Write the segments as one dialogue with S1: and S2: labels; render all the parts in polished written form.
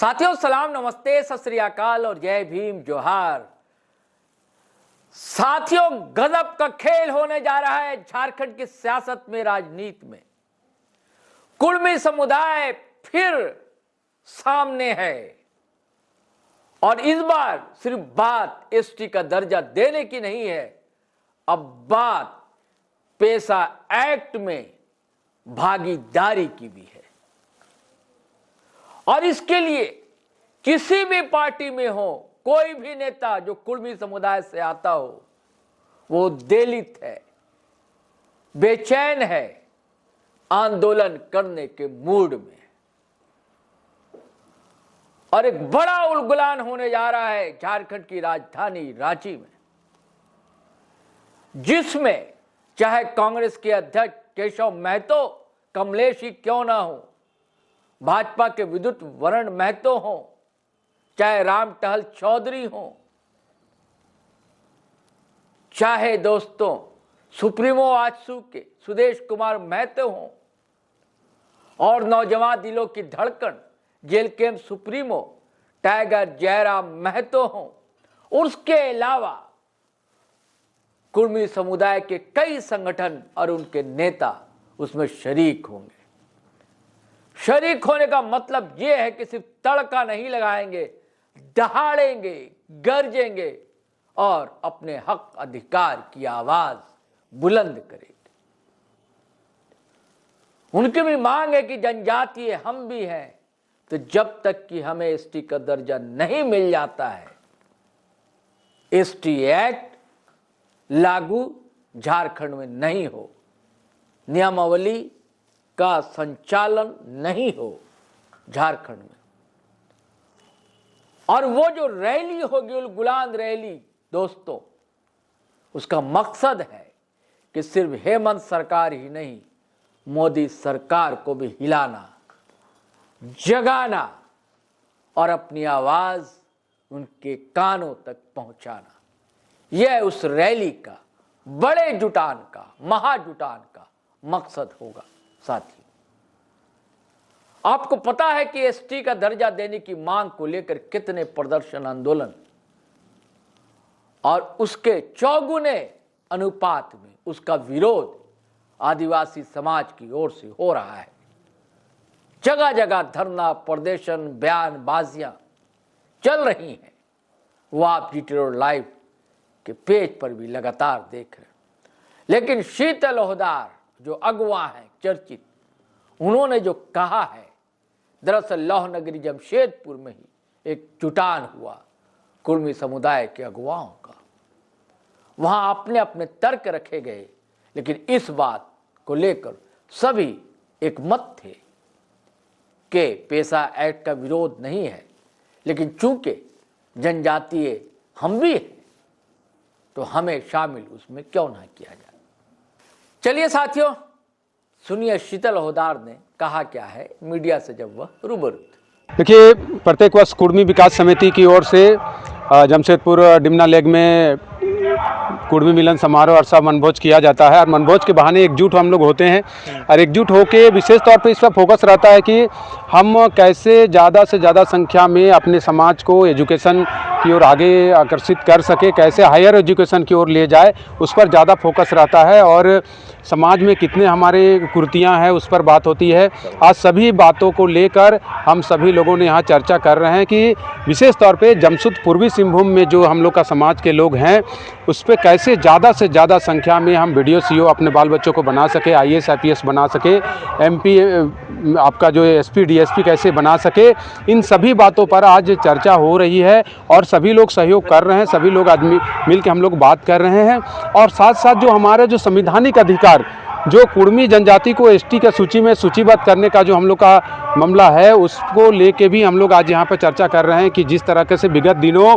S1: साथियों सलाम, नमस्ते, सत श्री अकाल और जय भीम जोहार। साथियों, गजब का खेल होने जा रहा है झारखंड की सियासत में, राजनीति में। कुर्मी समुदाय फिर सामने है और इस बार सिर्फ बात एसटी का दर्जा देने की नहीं है, अब बात पेशा एक्ट में भागीदारी की भी है। और इसके लिए किसी भी पार्टी में हो, कोई भी नेता जो कुर्मी समुदाय से आता हो, वो दलित है, बेचैन है, आंदोलन करने के मूड में। और एक बड़ा उलगुलान होने जा रहा है झारखंड की राजधानी रांची में, जिसमें चाहे कांग्रेस के अध्यक्ष केशव महतो कमलेश ही क्यों ना हो, भाजपा के विद्युत वरण महतो हो, चाहे राम टहल चौधरी हो, चाहे दोस्तों सुप्रीमो आजसू के सुदेश कुमार महतो हो, और नौजवान दिलों की धड़कन जेल कैंप सुप्रीमो टाइगर जयराम महतो हो, उसके अलावा कुर्मी समुदाय के कई संगठन और उनके नेता उसमें शरीक होंगे। शरीक होने का मतलब यह है कि सिर्फ तड़का नहीं लगाएंगे, दहाड़ेंगे, गरजेंगे और अपने हक अधिकार की आवाज बुलंद करेंगे। उनकी भी मांग है कि जनजातीय हम भी हैं, तो जब तक कि हमें एसटी का दर्जा नहीं मिल जाता है, एसटी एक्ट लागू झारखंड में नहीं हो, नियमावली का संचालन नहीं हो झारखंड में। और वो जो रैली होगी, उलगुलान रैली दोस्तों, उसका मकसद है कि सिर्फ हेमंत सरकार ही नहीं, मोदी सरकार को भी हिलाना, जगाना और अपनी आवाज उनके कानों तक पहुंचाना। यह उस रैली का, बड़े जुटान का, महाजुटान का मकसद होगा। साथी, आपको पता है कि एसटी का दर्जा देने की मांग को लेकर कितने प्रदर्शन, आंदोलन और उसके चौगुने अनुपात में उसका विरोध आदिवासी समाज की ओर से हो रहा है। जगह जगह धरना, प्रदर्शन, बयानबाजियां चल रही हैं। वो आप GT लाइव के पेज पर भी लगातार देख रहे हैं। लेकिन शीतल लोहदार जो अगवा हैं चर्चित, उन्होंने जो कहा है, दरअसल लौह नगरी जमशेदपुर में ही एक जुटान हुआ कुर्मी समुदाय के अगुवाओं का। वहां अपने अपने तर्क रखे गए, लेकिन इस बात को लेकर सभी एक मत थे कि पेशा एक्ट का विरोध नहीं है, लेकिन चूंकि जनजातीय हम भी हैं, तो हमें शामिल उसमें क्यों ना किया जाए। चलिए साथियों, सुनिए शीतल लोहदार ने कहा क्या है मीडिया से जब वह रूबरू थे।
S2: देखिए, प्रत्येक वर्ष कुर्मी विकास समिति की ओर से जमशेदपुर डिमना लेक में कुर्मी मिलन समारोह और सब वनभोज किया जाता है। और वनभोज के बहाने एकजुट हम लोग होते हैं और एकजुट होकर विशेष तौर पे इस पर फोकस रहता है कि हम कैसे ज़्यादा से ज़्यादा संख्या में अपने समाज को एजुकेशन की ओर आगे आकर्षित कर सके, कैसे हायर एजुकेशन की ओर ले जाए, उस पर ज़्यादा फोकस रहता है। और समाज में कितने हमारे कुर्तियाँ हैं उस पर बात होती है। आज सभी बातों को लेकर हम सभी लोगों ने यहाँ चर्चा कर रहे हैं कि विशेष तौर पे जमशेदपुर पूर्वी सिंहभूम में जो हम लोग का समाज के लोग हैं, उस पर कैसे ज़्यादा से ज़्यादा संख्या में हम वीडियो CO अपने बाल बच्चों को बना सके, IAS IPS बना सके, MP आपका जो SP DSP कैसे बना सके, इन सभी बातों पर आज चर्चा हो रही है और सभी लोग सहयोग कर रहे हैं। सभी लोग आदमी मिल के हम लोग बात कर रहे हैं। और साथ साथ जो हमारे जो संवैधानिक अधिकार, जो कुर्मी जनजाति को एसटी के सूची में सूचीबद्ध करने का जो हम लोग का मामला है, उसको लेके भी हम लोग आज यहाँ पर चर्चा कर रहे हैं कि जिस तरह से विगत दिनों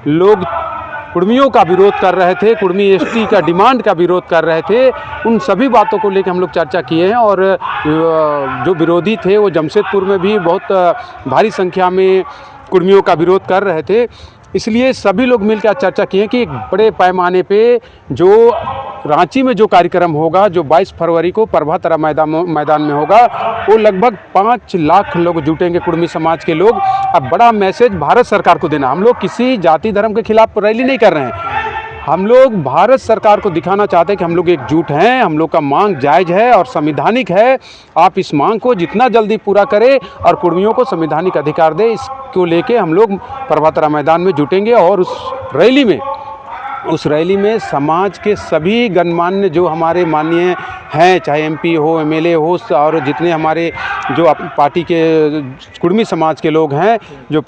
S2: लोग कुर्मियों का विरोध कर रहे थे, कुर्मी एसटी का डिमांड का विरोध कर रहे थे, उन सभी बातों को लेकर हम लोग चर्चा किए हैं। और जो विरोधी थे वो जमशेदपुर में भी बहुत भारी संख्या में कुर्मियों का विरोध कर रहे थे। इसलिए सभी लोग मिलकर चर्चा किए कि एक बड़े पैमाने पे जो रांची में जो कार्यक्रम होगा, जो 22 फरवरी को प्रभातरा मैदान में होगा, वो लगभग 5 लाख लोग जुटेंगे, कुर्मी समाज के लोग। अब बड़ा मैसेज भारत सरकार को देना, हम लोग किसी जाति धर्म के खिलाफ रैली नहीं कर रहे हैं, हम लोग भारत सरकार को दिखाना चाहते हैं कि हम लोग एकजुट हैं, हम लोग का मांग जायज़ है और संवैधानिक है। आप इस मांग को जितना जल्दी पूरा करें और कुर्मियों को संवैधानिक अधिकार दें, इसको लेके हम लोग प्रभातरा मैदान में जुटेंगे। और उस रैली में समाज के सभी गणमान्य जो हमारे माननीय हैं, चाहे एमपी हो, एमएलए हो, और जितने हमारे जो पार्टी के कुर्मी समाज के लोग हैं, जो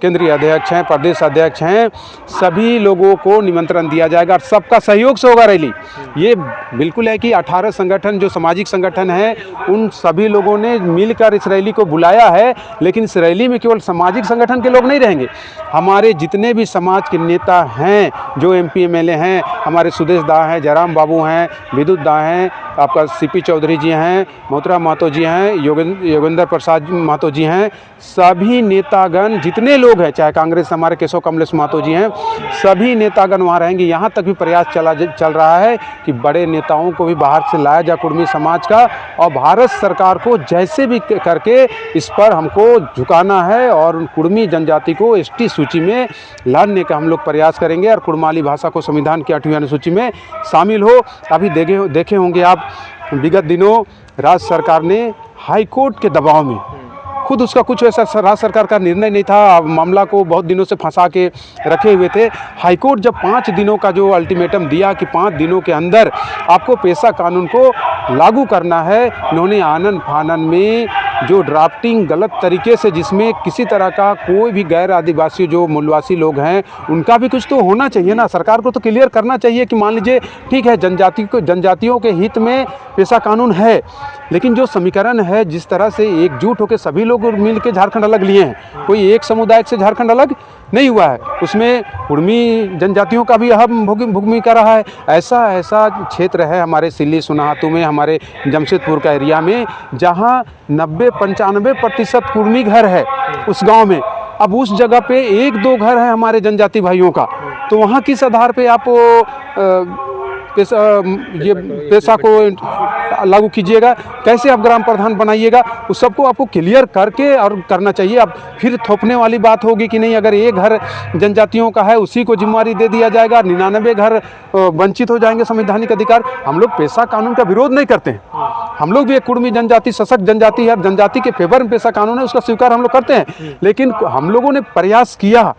S2: केंद्रीय अध्यक्ष हैं, प्रदेश अध्यक्ष हैं, सभी लोगों को निमंत्रण दिया जाएगा और सबका सहयोग से होगा रैली। ये बिल्कुल है कि 18 संगठन जो सामाजिक संगठन हैं, उन सभी लोगों ने मिलकर इस रैली को बुलाया है। लेकिन इस रैली में केवल सामाजिक संगठन के लोग नहीं रहेंगे, हमारे जितने भी समाज के नेता हैं, जो एमपी एमएलए हैं, हमारे सुदेश दा हैं, जयराम बाबू हैं, विद्युत दा हैं, आपका सीपी चौधरी जी हैं, मोहतरा महतो जी हैं, योगेंद्र प्रसाद महतो जी हैं, सभी नेतागण जितने लोग हैं, चाहे कांग्रेस हमारे केशव कमलेश महतो जी हैं, सभी नेतागण वहाँ रहेंगे। यहाँ तक भी प्रयास चल रहा है कि बड़े नेताओं को भी बाहर से लाया जाए कुर्मी समाज का, और भारत सरकार को जैसे भी करके इस पर हमको झुकाना है और कुर्मी जनजाति को एसटी सूची में लाने का हम लोग प्रयास करेंगे और कुड़माली भाषा को संविधान की 8वीं अनुसूची में शामिल हो। अभी देखे होंगे आप, विगत दिनों राज्य सरकार ने हाई कोर्ट के दबाव में, खुद उसका कुछ ऐसा राज्य सरकार का निर्णय नहीं था, मामला को बहुत दिनों से फंसा के रखे हुए थे। हाई कोर्ट जब 5 दिनों का जो अल्टीमेटम दिया कि 5 दिनों के अंदर आपको पेशा कानून को लागू करना है, उन्होंने आनन फानन में जो ड्राफ्टिंग गलत तरीके से, जिसमें किसी तरह का कोई भी गैर आदिवासी जो मूलवासी लोग हैं उनका भी कुछ तो होना चाहिए ना, सरकार को तो क्लियर करना चाहिए कि मान लीजिए ठीक है जनजातियों के हित में पेशा कानून है, लेकिन जो समीकरण है जिस तरह से एकजुट होकर सभी लोग मिल के झारखंड अलग लिए हैं, कोई एक समुदाय से झारखंड अलग नहीं हुआ है, उसमें कुर्मी जनजातियों का भी अहम भूमिका रहा है। ऐसा क्षेत्र है हमारे सिल्ली सुनाहातू में, हमारे जमशेदपुर का एरिया में, जहां 90-95% कुर्मी घर है उस गांव में। अब उस जगह पे 1-2 घर हैं हमारे जनजाति भाइयों का, तो वहाँ किस आधार पे आप पेशा को लागू कीजिएगा, कैसे आप ग्राम प्रधान बनाइएगा, उस सबको आपको क्लियर करके और करना चाहिए। अब फिर थोपने वाली बात होगी कि नहीं, अगर एक घर जनजातियों का है उसी को जिम्मेदारी दे दिया जाएगा, 99 घर वंचित हो जाएंगे संवैधानिक अधिकार। हम लोग पेशा कानून का विरोध नहीं करते हैं, हम लोग भी एक कुर्मी जनजाति सशक्त जनजाति है, जनजाति के फेवर में पेशा कानून है उसका स्वीकार हम लोग करते हैं। लेकिन हम लोगों ने प्रयास किया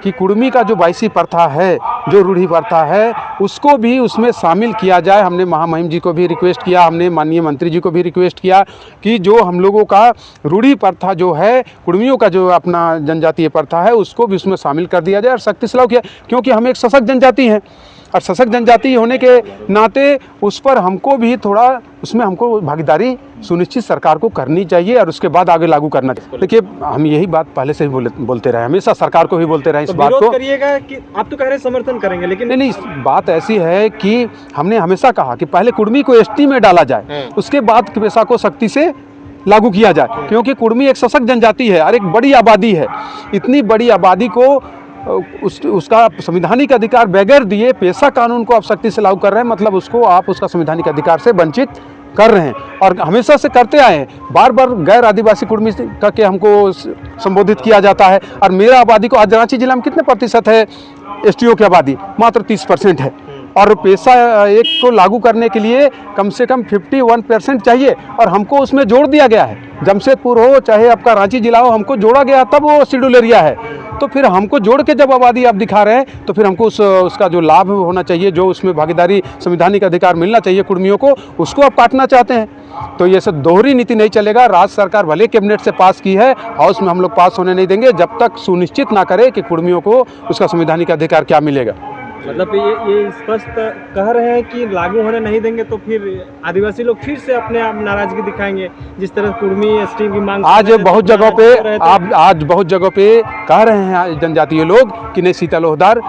S2: कि कुर्मी का जो 22 प्रथा है, जो रूढ़ी प्रथा है, उसको भी उसमें शामिल किया जाए। हमने महामहिम जी को भी रिक्वेस्ट किया, हमने माननीय मंत्री जी को भी रिक्वेस्ट किया कि जो हम लोगों का रूढ़ी प्रथा जो है, कुर्मियों का जो अपना जनजातीय प्रथा है, उसको भी उसमें शामिल कर दिया जाए और सख्ती से लागू किया, क्योंकि हम एक सशक्त जनजाति हैं और सशक्त जनजाति होने के नाते उस पर हमको भी थोड़ा उसमें हमको भागीदारी सुनिश्चित सरकार को करनी चाहिए और उसके बाद आगे लागू करना चाहिए। देखिए, हम यही बात पहले से ही बोलते रहे, हमेशा सरकार को भी बोलते रहे इस बात को।
S3: करिएगा कि आप तो कह रहे हैं समर्थन करेंगे, लेकिन
S2: नहीं, बात ऐसी है कि हमने हमेशा कहा कि पहले कुर्मी को एसटी में डाला जाए, उसके बाद पेशा को सख्ती से लागू किया जाए, क्योंकि कुर्मी एक सशक्त जनजाति है और एक बड़ी आबादी है। इतनी बड़ी आबादी को उसका संवैधानिक अधिकार बगैर दिए पेशा कानून को आप सख्ती से लागू कर रहे हैं, मतलब उसको आप उसका संवैधानिक अधिकार से वंचित कर रहे हैं और हमेशा से करते आए हैं। बार बार गैर आदिवासी कुर्मी के हमको संबोधित किया जाता है और मेरा आबादी को, आज रांची जिला में कितने प्रतिशत है एसटीओ की आबादी? मात्र 30% है। और पेशा एक को लागू करने के लिए कम से कम 51% चाहिए और हमको उसमें जोड़ दिया गया है। जमशेदपुर हो चाहे आपका रांची जिला हो, हमको जोड़ा गया, तब वो शेड्यूल एरिया है। तो फिर हमको जोड़ के जब आबादी आप दिखा रहे हैं तो फिर हमको उसका जो लाभ होना चाहिए, जो उसमें भागीदारी संवैधानिक अधिकार मिलना चाहिए कुर्मियों को, उसको आप काटना चाहते हैं। तो ये सब दोहरी नीति नहीं चलेगा। राज्य सरकार भले कैबिनेट से पास की है, हाउस में हम लोग पास होने नहीं देंगे जब तक सुनिश्चित ना करे कि कुर्मियों को उसका संवैधानिक अधिकार क्या मिलेगा।
S3: मतलब ये स्पष्ट कह रहे हैं कि लागू होने नहीं देंगे तो फिर आदिवासी लोग फिर से अपने आप नाराजगी दिखाएंगे, जिस तरह कुर्मी एसटी की मांग
S2: आज बहुत जगहों पे कह रहे हैं जनजातीय लोग कि नहीं, शीतल लोहदार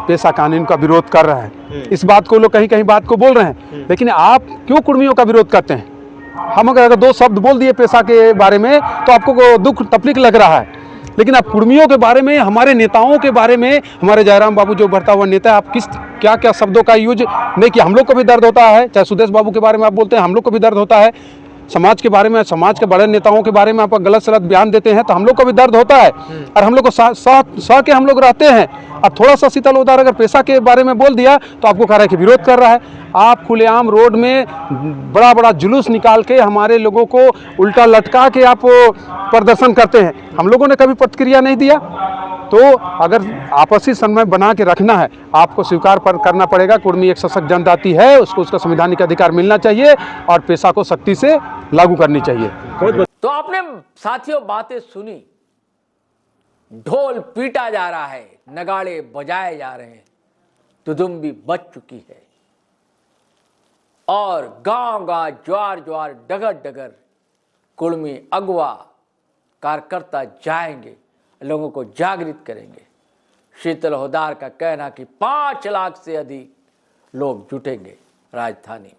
S2: पेशा कानून का विरोध कर रहे हैं। इस बात को लोग कहीं बात को बोल रहे हैं, लेकिन आप क्यों कुर्मियों का विरोध करते हैं? हम अगर 2 शब्द बोल दिए पेशा के बारे में तो आपको दुख तकलीफ लग रहा है, लेकिन आप कुर्मियों के बारे में, हमारे नेताओं के बारे में, हमारे जयराम बाबू जो बढ़ता हुआ नेता है, आप किस क्या क्या शब्दों का यूज नहीं किया। हम लोग को भी दर्द होता है, चाहे सुदेश बाबू के बारे में आप बोलते हैं, हम लोग को भी दर्द होता है। समाज के बारे में, समाज के बड़े नेताओं के बारे में आप गलत सलत बयान देते हैं तो हम लोग को भी दर्द होता है, और हम लोग को सह के हम लोग रहते हैं। अब थोड़ा सा शीतल उदार अगर पैसा के बारे में बोल दिया तो आपको कह रहा है कि विरोध कर रहा है। आप खुलेआम रोड में बड़ा बड़ा जुलूस निकाल के हमारे लोगों को उल्टा लटका के आप प्रदर्शन करते हैं, हम लोगों ने कभी प्रतिक्रिया नहीं दिया। तो अगर आपसी समन्वय बना के रखना है, आपको स्वीकार करना पड़ेगा कुर्मी एक सशक्त जनजाति है, उसको उसका संवैधानिक अधिकार मिलना चाहिए और पेशा को सख्ती से लागू करनी चाहिए।
S1: तो आपने साथियों बातें सुनी, ढोल पीटा जा रहा है, नगाड़े बजाए जा रहे हैं, दुदुम्बी बज चुकी है और गांव गांव ज्वार ज्वार डगर डगर कुर्मी अगवा कार्यकर्ता जाएंगे, लोगों को जागृत करेंगे। शीतल होदार का कहना कि 5 लाख से अधिक लोग जुटेंगे राजधानी में।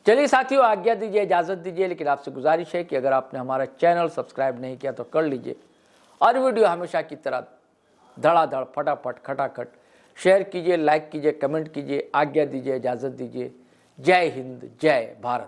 S1: चलिए साथियों, आज्ञा दीजिए, इजाजत दीजिए, लेकिन आपसे गुजारिश है कि अगर आपने हमारा चैनल सब्सक्राइब नहीं किया तो कर लीजिए और वीडियो हमेशा की तरह धड़ाधड़ फटाफट खटाखट शेयर कीजिए, लाइक कीजिए, कमेंट कीजिए। आज्ञा दीजिए, इजाजत दीजिए। जय हिंद, जय भारत।